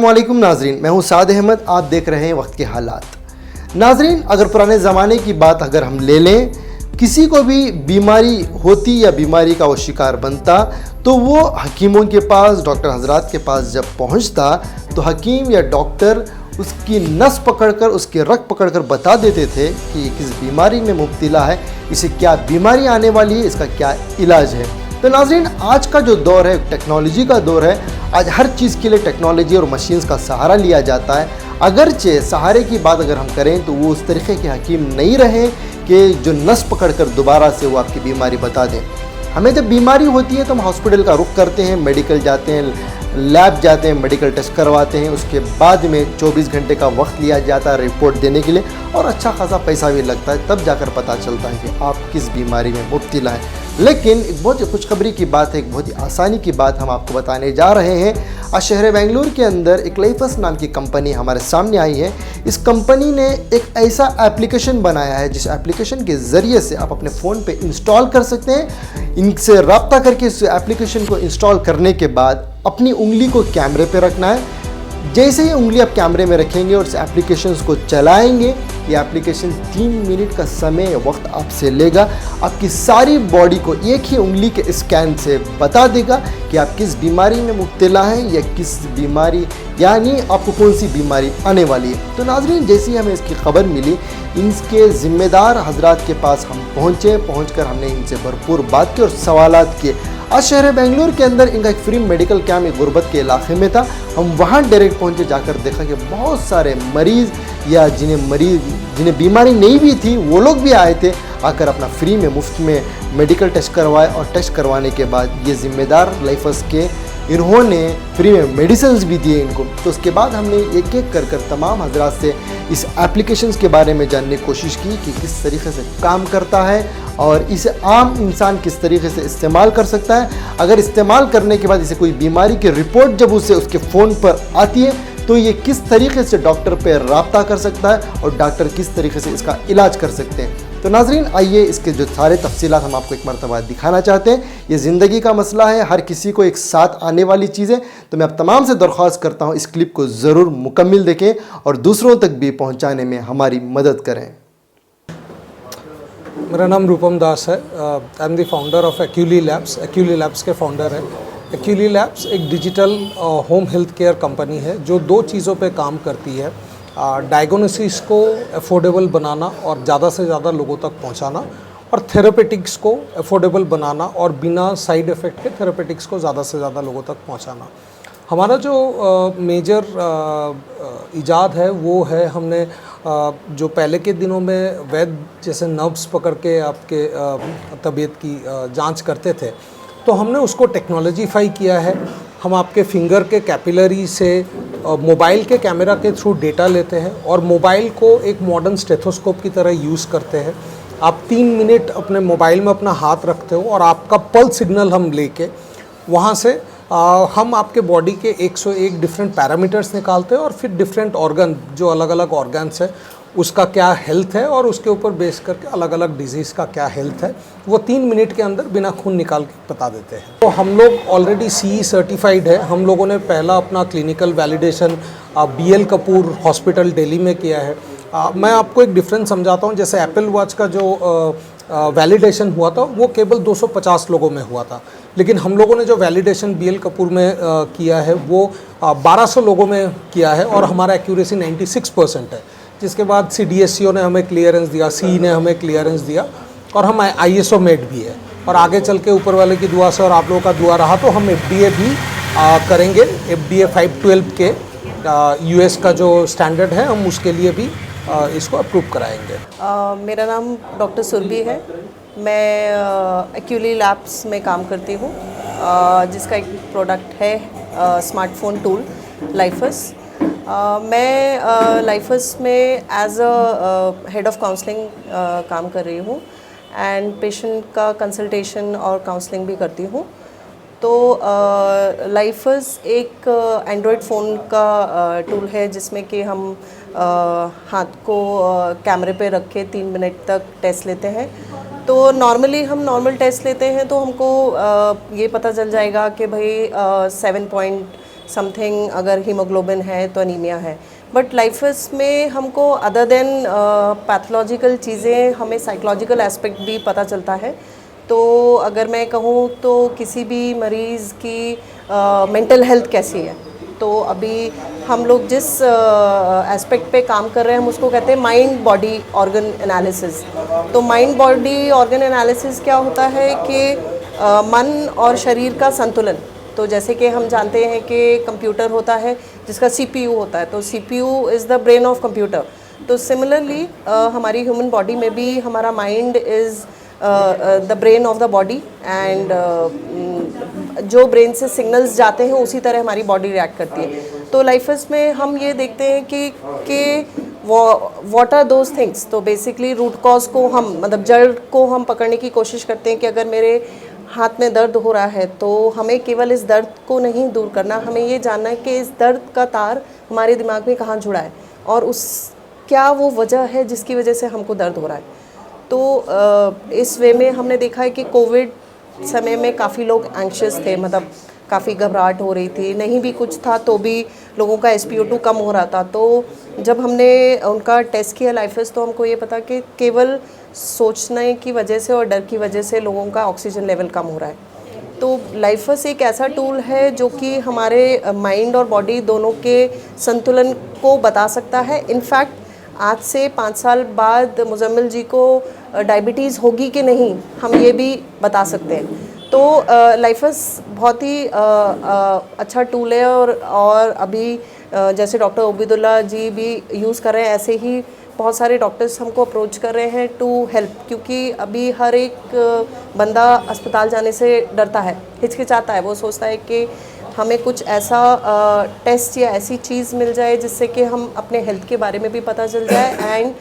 अस्सलामुअलैकुम नाजरीन, मैं हूँ साद अहमद। आप देख रहे हैं वक्त के हालात। नाजरीन, अगर पुराने ज़माने की बात अगर हम ले लें, किसी को भी बीमारी होती या बीमारी का वो शिकार बनता तो वो हकीमों के पास, डॉक्टर हजरात के पास जब पहुँचता तो हकीम या डॉक्टर उसकी नस पकड़कर, उसके रग पकड़कर बता देते थे कि किस बीमारी में मुब्तला है, इसे क्या बीमारी आने वाली है, इसका क्या इलाज है। तो नाज़रीन, आज का जो दौर है टेक्नोलॉजी का दौर है। आज हर चीज़ के लिए टेक्नोलॉजी और मशीन्स का सहारा लिया जाता है। अगरचे सहारे की बात अगर हम करें तो वो उस तरीके के हकीम नहीं रहे कि जो नस पकड़कर दोबारा से वो आपकी बीमारी बता दें। हमें जब बीमारी होती है तो हम हॉस्पिटल का रुख करते हैं, मेडिकल जाते हैं, लैब जाते हैं, मेडिकल टेस्ट करवाते हैं। उसके बाद में 24 घंटे का वक्त लिया जाता है रिपोर्ट देने के लिए और अच्छा खासा पैसा भी लगता है, तब जाकर पता चलता है कि आप किस बीमारी में मुब्तला है। लेकिन एक बहुत ही खुशखबरी की बात है, एक बहुत ही आसानी की बात हम आपको बताने जा रहे हैं। आज शहर बेंगलुरु के अंदर एक लाइफस नाम की कंपनी हमारे सामने आई है। इस कंपनी ने एक ऐसा एप्लीकेशन बनाया है जिस एप्लीकेशन के ज़रिए से आप अपने फ़ोन पे इंस्टॉल कर सकते हैं। इनसे रब्ता करके इस एप्लीकेशन को इंस्टॉल करने के बाद अपनी उंगली को कैमरे पे रखना है। जैसे ही उंगली आप कैमरे में रखेंगे और इस एप्लीकेशन को चलाएंगे, ये एप्लीकेशन 3 मिनट का समय वक्त आपसे लेगा। आपकी सारी बॉडी को एक ही उंगली के स्कैन से बता देगा कि आप किस बीमारी में मुब्तला हैं या किस बीमारी, यानी आपको कौन सी बीमारी आने वाली है। तो नाज़रीन, जैसे ही हमें इसकी खबर मिली, इनके ज़िम्मेदार हजरात के पास हम पहुँचकर हमने इनसे भरपूर बात की और सवालात किए। आज शहर बेंगलुरु के अंदर इनका एक फ्री मेडिकल कैंप एक गुर्बत के इलाके में था। हम वहाँ डायरेक्ट पहुँचे, जाकर देखा कि बहुत सारे मरीज़ या जिन्हें बीमारी नहीं भी थी वो लोग भी आए थे, आकर अपना फ्री में मुफ्त में मेडिकल टेस्ट करवाए और टेस्ट करवाने के बाद ये ज़िम्मेदार लाइफस के इन्होंने फ्री में मेडिसिन्स भी दिए इनको। तो उसके बाद हमने एक एक कर तमाम हजरात से इस एप्लीकेशंस के बारे में जानने की कोशिश की कि किस तरीके से काम करता है और इसे आम इंसान किस तरीके से इस्तेमाल कर सकता है। अगर इस्तेमाल करने के बाद इसे कोई बीमारी की रिपोर्ट जब उसे उसके फ़ोन पर आती है तो ये किस तरीके से डॉक्टर पर रब्ता कर सकता है और डॉक्टर किस तरीके से इसका इलाज कर सकते हैं। तो नाजरीन, आइए इसके जो सारे तफसीलात हम आपको एक मरतबा दिखाना चाहते हैं। ये ज़िंदगी का मसला है, हर किसी को एक साथ आने वाली चीज़ है। तो मैं आप तमाम से दरख्वास्त करता हूँ, इस क्लिप को ज़रूर मुकम्मिल देखें और दूसरों तक भी पहुँचाने में हमारी मदद करें। मेरा नाम रूपम दास है। I am the founder of Aculi Labs. Aculi Labs के फाउंडर है। एक्यूली लैब्स एक digital home health care company है जो 2 चीज़ों पे काम करती है। डायग्नोसिस को अफोर्डेबल बनाना और ज़्यादा से ज़्यादा लोगों तक पहुंचाना, और थेरेपेटिक्स को अफोर्डेबल बनाना और बिना साइड इफ़ेक्ट के थेरेपेटिक्स को ज़्यादा से ज़्यादा लोगों तक पहुंचाना। हमारा जो मेजर इजाद है वो है, हमने जो पहले के दिनों में वैद्य जैसे नर्व्स पकड़ के आपके तबीयत की जांच करते थे, तो हमने उसको टेक्नोलॉजीफाई किया है। हम आपके फिंगर के कैपिलरी से मोबाइल के कैमरा के थ्रू डेटा लेते हैं और मोबाइल को एक मॉडर्न स्टेथोस्कोप की तरह यूज़ करते हैं। आप 3 मिनट अपने मोबाइल में अपना हाथ रखते हो और आपका पल्स सिग्नल हम लेके वहाँ से हम आपके बॉडी के 101 डिफरेंट पैरामीटर्स निकालते हैं और फिर डिफरेंट ऑर्गन, जो अलग अलग ऑर्गन्स है उसका क्या हेल्थ है और उसके ऊपर बेस करके अलग अलग डिजीज़ का क्या हेल्थ है, वो 3 मिनट के अंदर बिना खून निकाल के बता देते हैं। तो हम लोग ऑलरेडी CE सर्टिफाइड है। हम लोगों ने पहला अपना clinical validation BL Kapoor hospital Delhi में किया है। मैं आपको एक डिफरेंस समझाता हूँ। जैसे एप्पल वॉच का जो वैलिडेशन हुआ था वो केवल 250 लोगों में हुआ था, लेकिन हम लोगों ने जो वैलिडेशन BL कपूर में किया है वो 1200 लोगों में किया है और हमारा एक्यूरेसी 96% है। जिसके बाद CDSCO ने हमें क्लियरेंस दिया, CE ने हमें क्लियरेंस दिया और हम ISO मेड भी है। और आगे चल के ऊपर वाले की दुआ से और आप लोगों का दुआ रहा तो हम FDA भी करेंगे। FDA 512 के US का जो स्टैंडर्ड है हम उसके लिए भी इसको अप्रूव कराएंगे। मेरा नाम डॉक्टर सुरभि है। मैं एक्यूली लैब्स में काम करती हूँ, जिसका एक प्रोडक्ट है स्मार्टफोन टूल लाइफस। मैं लाइफस में as a head of counselling काम कर रही हूँ एंड पेशेंट का कंसल्टेशन और काउंसलिंग भी करती हूँ। तो लाइफस एक एंड्रॉयड फ़ोन का टूल है जिसमें कि हम हाथ को कैमरे पे रख के 3 मिनट तक टेस्ट लेते हैं। तो नॉर्मली हम नॉर्मल टेस्ट लेते हैं तो हमको ये पता चल जाएगा कि भाई समथिंग अगर हीमोग्लोबिन है तो अनीमिया है। बट लाइफस में हमको अदर देन पैथोलॉजिकल चीज़ें हमें साइकोलॉजिकल एस्पेक्ट भी पता चलता है। तो अगर मैं कहूँ तो किसी भी मरीज़ की मेंटल हेल्थ कैसी है, तो अभी हम लोग जिस एस्पेक्ट पे काम कर रहे हैं हम उसको कहते हैं माइंड बॉडी ऑर्गन एनालिसिस। तो माइंड बॉडी ऑर्गन एनालिसिस क्या होता है कि मन और शरीर का संतुलन। तो जैसे कि हम जानते हैं कि कंप्यूटर होता है जिसका CPU होता है, तो CPU is the brain of computer. तो सिमिलरली हमारी ह्यूमन बॉडी में भी हमारा mind is the brain of the body and जो ब्रेन से सिग्नल्स जाते हैं उसी तरह हमारी बॉडी रिएक्ट करती है। तो लाइफस में हम ये देखते हैं कि व्हाट आर दोज थिंग्स। तो बेसिकली रूट कॉज को हम मतलब जड़ को हम पकड़ने की कोशिश करते हैं कि अगर मेरे हाथ में दर्द हो रहा है तो हमें केवल इस दर्द को नहीं दूर करना, हमें ये जानना है कि इस दर्द का तार हमारे दिमाग में कहाँ जुड़ा है और उस क्या वो वजह है जिसकी वजह से हमको दर्द हो रहा है। तो इस वे में हमने देखा है कि कोविड समय में काफ़ी लोग एंग्शियस थे, मतलब काफ़ी घबराहट हो रही थी, नहीं भी कुछ था तो भी लोगों का SpO2 कम हो रहा था। तो जब हमने उनका टेस्ट किया लाइफस तो हमको ये पता कि केवल सोचने की वजह से और डर की वजह से लोगों का ऑक्सीजन लेवल कम हो रहा है। तो लाइफस एक ऐसा टूल है जो कि हमारे माइंड और बॉडी दोनों के संतुलन को बता सकता है। इनफैक्ट आज से 5 साल बाद मुजम्मिल जी को डायबिटीज़ होगी कि नहीं हम ये भी बता सकते हैं। तो लाइफस बहुत ही अच्छा टूल है और अभी जैसे डॉक्टर ओबिदुल्ला जी भी यूज़ कर रहे हैं, ऐसे ही बहुत सारे डॉक्टर्स हमको अप्रोच कर रहे हैं टू हेल्प, क्योंकि अभी हर एक बंदा अस्पताल जाने से डरता है, हिचकिचाता है। वो सोचता है कि हमें कुछ ऐसा टेस्ट या ऐसी चीज़ मिल जाए जिससे कि हम अपने हेल्थ के बारे में भी पता चल जाए एंड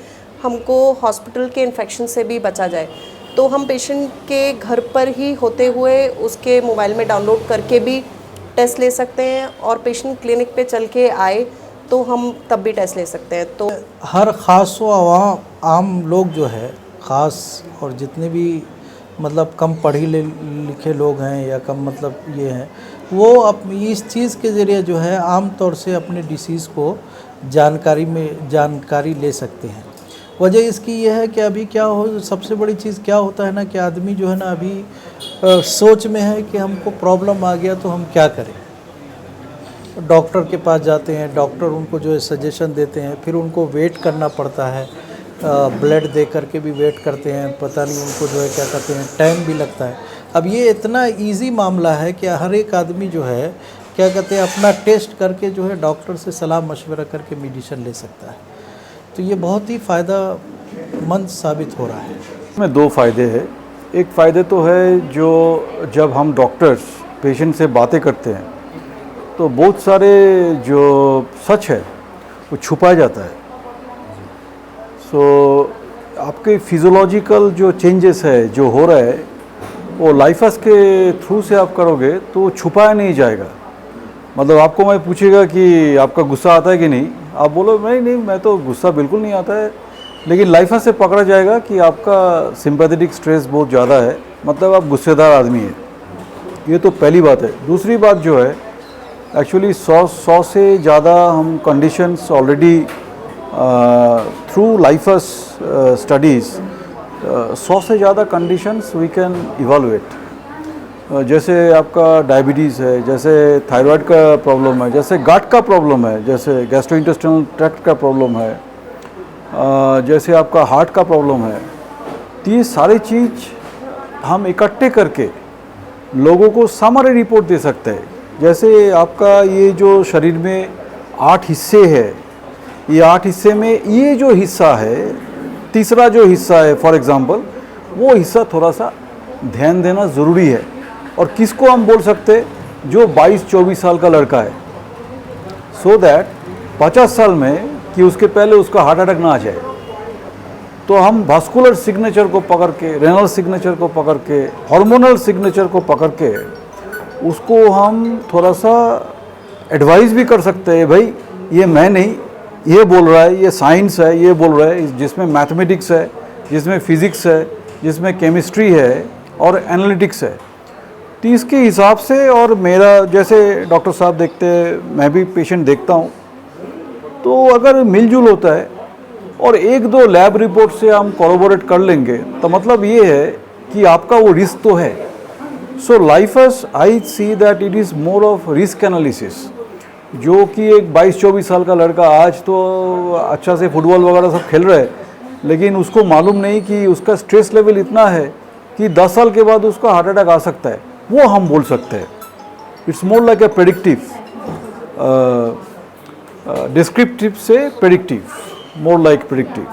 हमको हॉस्पिटल के इन्फेक्शन से भी बचा जाए। तो हम पेशेंट के घर पर ही होते हुए उसके मोबाइल में डाउनलोड करके भी टेस्ट ले सकते हैं और पेशेंट क्लिनिक पे चल के आए तो हम तब भी टेस्ट ले सकते हैं। तो हर ख़ास व आम लोग जो है ख़ास और जितने भी मतलब कम पढ़े लिखे लोग हैं या कम मतलब ये हैं, वो इस चीज़ के ज़रिए जो है आम तौर से अपने डिसीज़ को जानकारी ले सकते हैं। वजह इसकी ये है कि अभी क्या हो, सबसे बड़ी चीज़ क्या होता है ना कि आदमी जो है ना अभी सोच में है कि हमको प्रॉब्लम आ गया तो हम क्या करें। डॉक्टर के पास जाते हैं, डॉक्टर उनको जो है सजेशन देते हैं, फिर उनको वेट करना पड़ता है, ब्लड दे करके भी वेट करते हैं, पता नहीं उनको जो है क्या कहते हैं टाइम भी लगता है। अब ये इतना इजी मामला है कि हर एक आदमी जो है क्या कहते हैं अपना टेस्ट करके जो है डॉक्टर से सलाह मशवरा करके मेडिसिन ले सकता है। तो ये बहुत ही फ़ायदेमंद साबित हो रहा है। इसमें 2 फ़ायदे हैं। एक फ़ायदे तो है जो जब हम डॉक्टर्स पेशेंट से बातें करते हैं तो बहुत सारे जो सच है वो छुपाया जाता है। सो आपके फिजियोलॉजिकल जो चेंजेस है जो हो रहा है वो लाइफस के थ्रू से आप करोगे तो छुपाया नहीं जाएगा। मतलब आपको मैं पूछेगा कि आपका गुस्सा आता है कि नहीं, आप बोलो नहीं मैं तो गुस्सा बिल्कुल नहीं आता है, लेकिन लाइफस से पकड़ा जाएगा कि आपका सिंपैथेटिक स्ट्रेस बहुत ज़्यादा है, मतलब आप गुस्सेदार आदमी है। ये तो पहली बात है। दूसरी बात जो है एक्चुअली 100 से ज़्यादा हम कंडीशंस ऑलरेडी थ्रू लाइफस स्टडीज़ 100 से ज़्यादा कंडीशंस वी कैन इवैल्यूएट। जैसे आपका डायबिटीज़ है, जैसे थायराइड का प्रॉब्लम है, जैसे गट का प्रॉब्लम है, जैसे गैस्ट्रोइंटेस्टाइनल ट्रैक्ट का प्रॉब्लम है, जैसे आपका हार्ट का प्रॉब्लम है। तो ये सारी चीज़ हम इकट्ठे करके लोगों को समरी रिपोर्ट दे सकते हैं। जैसे आपका ये जो शरीर में 8 हिस्से हैं, ये 8 हिस्से में ये जो हिस्सा है, तीसरा जो हिस्सा है फॉर एग्ज़ाम्पल, वो हिस्सा थोड़ा सा ध्यान देना ज़रूरी है। और किसको हम बोल सकते हैं, जो 22-24 साल का लड़का है, सो दैट 50 साल में कि उसके पहले उसका हार्ट अटैक ना आ जाए। तो हम वास्कुलर सिग्नेचर को पकड़ के, रेनल सिग्नेचर को पकड़ के, हार्मोनल सिग्नेचर को पकड़ के उसको हम थोड़ा सा एडवाइस भी कर सकते हैं। भाई ये मैं नहीं, ये बोल रहा है, ये साइंस है, ये बोल रहा है, जिसमें मैथमेटिक्स है, जिसमें फिज़िक्स है, जिसमें केमिस्ट्री है और एनालिटिक्स है। तो इसके हिसाब से, और मेरा जैसे डॉक्टर साहब देखते हैं, मैं भी पेशेंट देखता हूँ, तो अगर मिलजुल होता है और एक दो लैब रिपोर्ट से हम कोरोबोरेट कर लेंगे तो मतलब ये है कि आपका वो रिस्क तो है। So life's I see that it is more of risk analysis, जो कि एक 22-24 साल का लड़का आज तो अच्छा से फुटबॉल वगैरह सब खेल रहा है, लेकिन उसको मालूम नहीं कि उसका स्ट्रेस लेवल इतना है कि 10 साल के बाद उसको हार्ट अटैक आ सकता है, वो हम बोल सकते हैं। It's more like a predictive, descriptive से प्रेडिक्टिव, मोर लाइक प्रेडिक्टिव।